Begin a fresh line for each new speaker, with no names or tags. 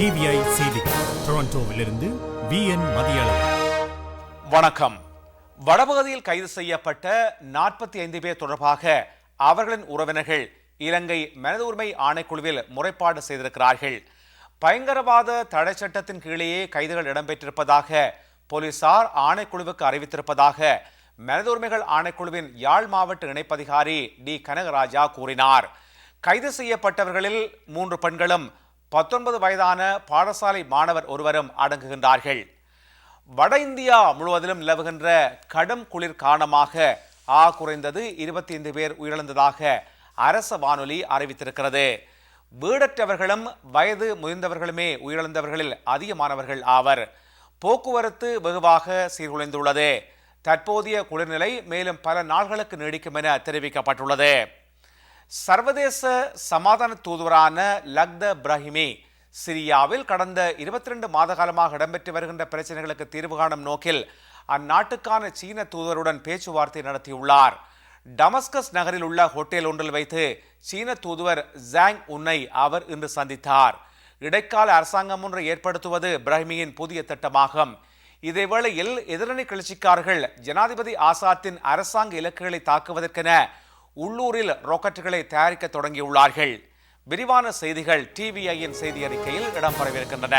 TVI செய்திகள் டொரண்டோவிலிருந்து VN மதியளவு.
வணக்கம். வடபகுதியில் கைது செய்யப்பட்ட 45 பேர் தொடர்பாக அவர்களின் உறவினர்கள் இலங்கை மனித உரிமை ஆணைக்குழுவில் முறைப்பாடு செய்திருக்கிறார்கள். பயங்கரவாத தடை சட்டத்தின் கீழேயே கைதுகள் இடம்பெற்றிருப்பதாக போலீசார் ஆணைக்குழுவுக்கு அறிவித்திருப்பதாக மனித உரிமைகள் ஆணைக்குழுவின் யாழ் மாவட்ட இணைப்பதிகாரி டி கனகராஜா கூறினார். கைது செய்யப்பட்டவர்களில் 3 பெண்களும் 19 வயதான பாடசாலை மாணவர் ஒருவரும் அடங்குகின்றார்கள். வட இந்தியா முழுவதிலும் நிலவுகின்ற கடும் குளிர் காரணமாக குறைந்தது 25 பேர் உயிரிழந்ததாக அரச வானொலி அறிவித்திருக்கிறது. வீடற்றவர்களும் வயது முதிர்ந்தவர்களுமே உயிரிழந்தவர்களில் அதிகமானவர்கள் ஆவர். போக்குவரத்து வெகுவாக சீர்குலைந்துள்ளது. தற்போதைய குளிர்நிலை மேலும் பல நாள்களுக்கு நீடிக்கும் என தெரிவிக்கப்பட்டுள்ளது. சர்வதேச சமாதான தூதுவரான லக்த பிரஹிமி சிரியாவில் கடந்த 22 மாத காலமாக இடம்பெற்று வருகின்ற பிரச்சனைகளுக்கு தீர்வு காணும் நோக்கில் அந்நாட்டுக்கான சீன தூதுவருடன் பேச்சுவார்த்தை நடத்தியுள்ளார். டமஸ்கஸ் நகரில் உள்ள ஹோட்டல் ஒன்றில் வைத்து சீன தூதுவர் ஜாங் உன்னை அவர் இன்று சந்தித்தார். இடைக்கால அரசாங்கம் ஒன்றை ஏற்படுத்துவது பிரஹிமியின் புதிய திட்டமாகும். இதேவேளையில் எதிரணி கிளர்ச்சிக்காரர்கள் ஜனாதிபதி ஆசாத்தின் அரசாங்க இலக்குகளை தாக்குவதற்கென உள்ளூரில் ராக்கெட்டுகளை தயாரிக்க தொடங்கியுள்ளார்கள். விரிவான செய்திகள் டிவிஐயின் செய்தி அறிக்கையில் இடம்பெறவிருக்கின்றன.